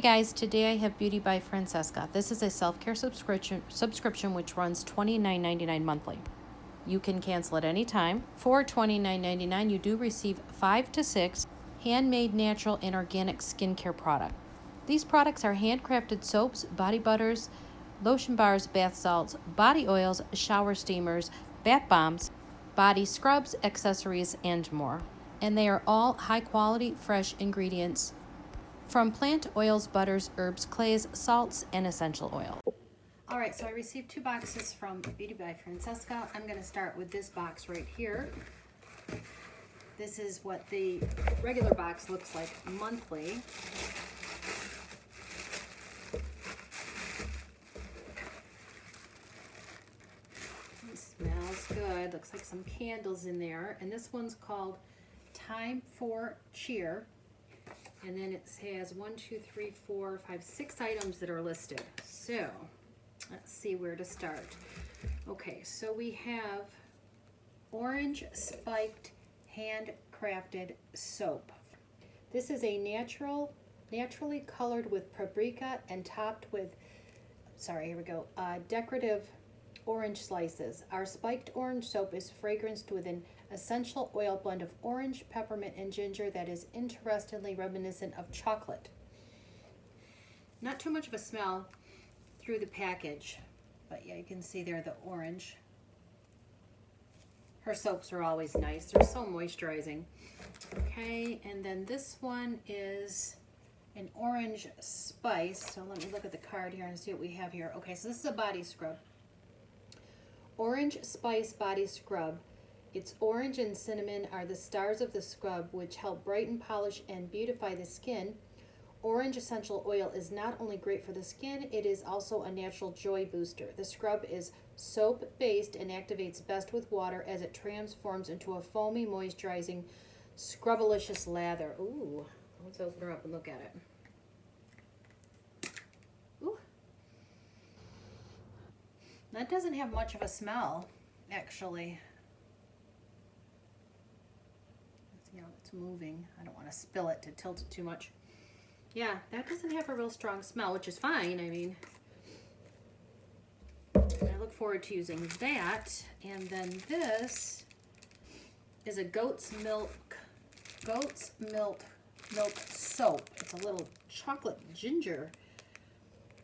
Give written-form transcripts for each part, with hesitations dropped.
guys, today I have Beauty by Francesca. This is a self-care subscription which runs $29.99 monthly. You can cancel at any time. For $29.99, you do receive 5 to 6 handmade, natural, and organic skincare products. These products are handcrafted soaps, body butters, lotion bars, bath salts, body oils, shower steamers, bath bombs, body scrubs, accessories, and more. And they are all high-quality, fresh ingredients from plant oils, butters, herbs, clays, salts, and essential oil. All right, so I received 2 boxes from Beauty by Francesca. I'm going to start with this box right here. This is what the regular box looks like monthly. It smells good. Looks like some candles in there. And this one's called Time for Cheer. And then it has 6 items that are listed. So let's see where to start. Okay, so we have orange spiked handcrafted soap. This is a naturally colored with paprika and topped with, decorative orange slices. Our spiked orange soap is fragranced with an essential oil blend of orange, peppermint, and ginger that is interestingly reminiscent of chocolate. Not too much of a smell through the package, but yeah, you can see there the orange. Her soaps are always nice. They're so moisturizing. Okay, and then this one is an orange spice. So let me look at the card here and see what we have here. Okay, so this is a body scrub. Orange Spice Body Scrub. Its orange and cinnamon are the stars of the scrub, which help brighten, polish, and beautify the skin. Orange essential oil is not only great for the skin, it is also a natural joy booster. The scrub is soap-based and activates best with water as it transforms into a foamy, moisturizing, scrubalicious lather. Ooh, let's open her up and look at it. Ooh. That doesn't have much of a smell, actually. You know, it's moving. I don't want to spill it to tilt it too much. Yeah, that doesn't have a real strong smell, which is fine. I mean, I look forward to using that. And then this is a goat's milk soap. It's a little chocolate ginger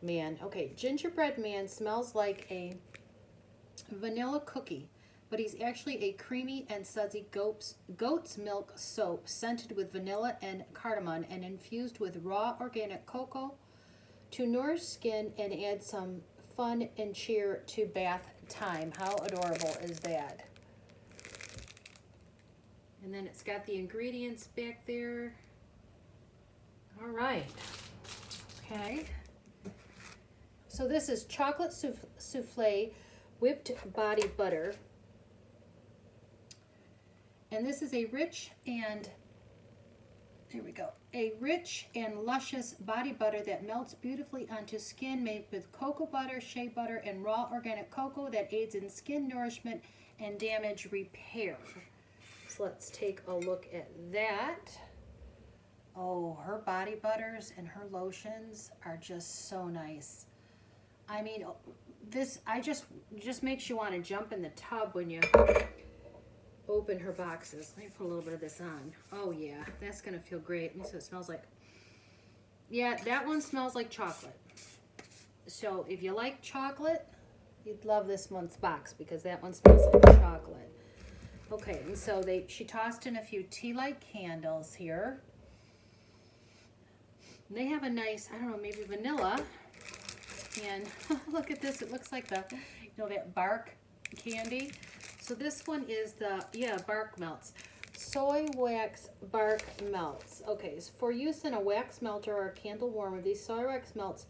man. Okay, gingerbread man smells like a vanilla cookie, but he's actually a creamy and sudsy goat's milk soap scented with vanilla and cardamom and infused with raw organic cocoa to nourish skin and add some fun and cheer to bath time. How adorable is that? And then it's got the ingredients back there. All right. Okay. So this is chocolate souffle whipped body butter. And this is a rich and luscious body butter that melts beautifully onto skin, made with cocoa butter, shea butter, and raw organic cocoa that aids in skin nourishment and damage repair. So let's take a look at that. Oh, her body butters and her lotions are just so nice. I mean, this just makes you want to jump in the tub when you open her boxes. Let me put a little bit of this on. Oh yeah, that's gonna feel great. Let me see what it smells like. Yeah, that one smells like chocolate. So if you like chocolate, you'd love this month's box because that one smells like chocolate. Okay, and so she tossed in a few tea light candles here. And they have a nice, I don't know, maybe vanilla. And look at this, it looks like that bark candy. So this one is bark melts. Soy wax bark melts. Okay, so for use in a wax melter or a candle warmer, these soy wax melts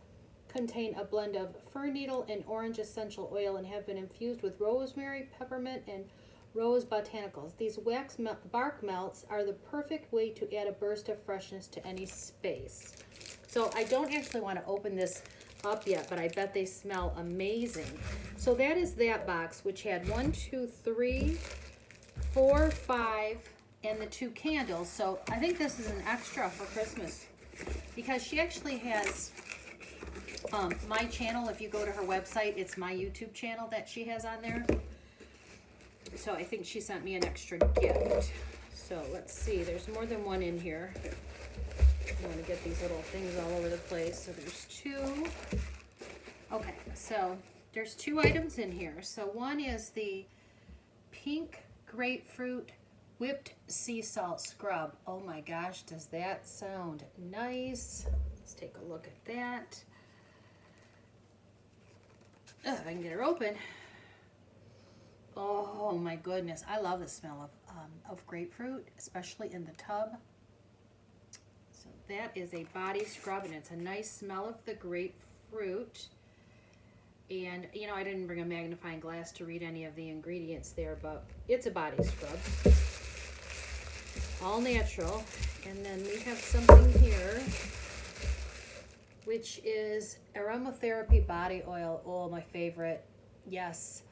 contain a blend of fir needle and orange essential oil and have been infused with rosemary, peppermint, and rose botanicals. These bark melts are the perfect way to add a burst of freshness to any space. So I don't actually want to open this up yet, but I bet they smell amazing. So that is that box, which had 1, 2, 3, 4, 5, and the 2 candles. So I think this is an extra for Christmas. because she actually has my channel. If you go to her website, it's my YouTube channel that she has on there. So I think she sent me an extra gift. So let's see, there's more than one in here. I want to get these little things all over the place. So there's two. Okay, so there's two items in here. So one is the pink grapefruit whipped sea salt scrub. Oh my gosh, does that sound nice? Let's take a look at that. If I can get her open. Oh my goodness, I love the smell of grapefruit, especially in the tub. So that is a body scrub, and it's a nice smell of the grapefruit. And you know, I didn't bring a magnifying glass to read any of the ingredients there, but it's a body scrub. All natural. And then we have something here, which is aromatherapy body oil. Oh, my favorite. Yes,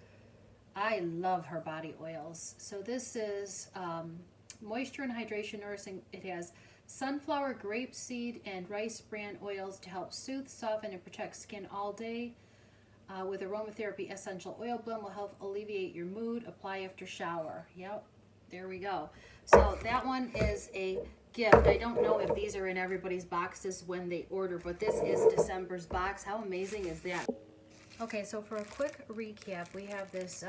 I love her body oils. So this is moisture and hydration nourishing. It has sunflower, grapeseed, and rice bran oils to help soothe, soften, and protect skin all day. With aromatherapy essential oil blend will help alleviate your mood. Apply after shower. Yep, there we go. So that one is a gift. I don't know if these are in everybody's boxes when they order, but this is December's box. How amazing is that? Okay, so for a quick recap, we have this,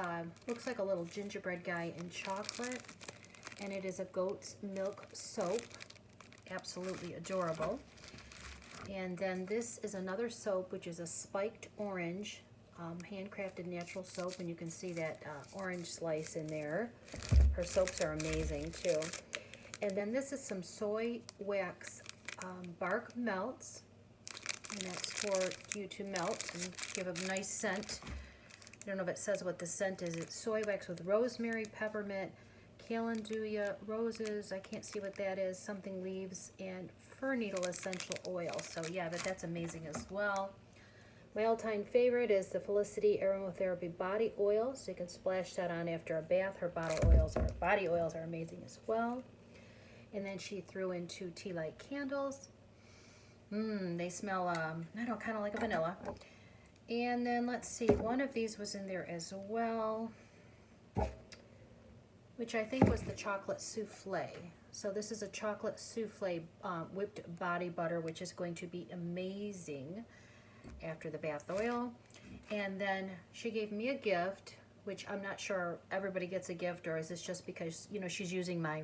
looks like a little gingerbread guy in chocolate, and it is a goat's milk soap. Absolutely adorable. And then this is another soap, which is a spiked orange, handcrafted natural soap, and you can see that orange slice in there. Her soaps are amazing too. And then this is some soy wax bark melts, and that's for you to melt and give a nice scent. I don't know if it says what the scent is. It's soy wax with rosemary, peppermint, calendula, roses, I can't see what that is, something leaves, and fir needle essential oil. So yeah, but that's amazing as well. My all-time favorite is the Felicity Aromatherapy Body Oil. So you can splash that on after a bath. Her body oils are amazing as well. And then she threw in 2 tea light candles. They smell, I don't know, kind of like a vanilla. And then let's see, one of these was in there as well, which I think was the chocolate souffle. So this is a chocolate souffle whipped body butter, which is going to be amazing after the bath oil. And then she gave me a gift, which I'm not sure everybody gets a gift, or is this just because, you know, she's using my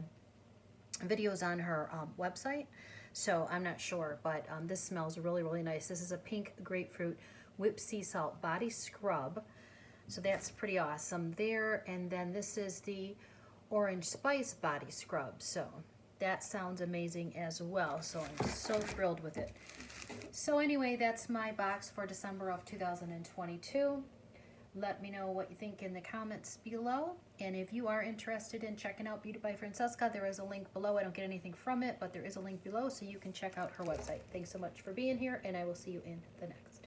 videos on her website. So I'm not sure, but this smells really, really nice. This is a pink grapefruit whipped sea salt body scrub. So that's pretty awesome there. And then this is the orange spice body scrub. So that sounds amazing as well. So I'm so thrilled with it. So anyway, that's my box for December of 2022. Let me know what you think in the comments below. And if you are interested in checking out Beauty by Francesca, there is a link below. I don't get anything from it, but there is a link below so you can check out her website. Thanks so much for being here, and I will see you in the next.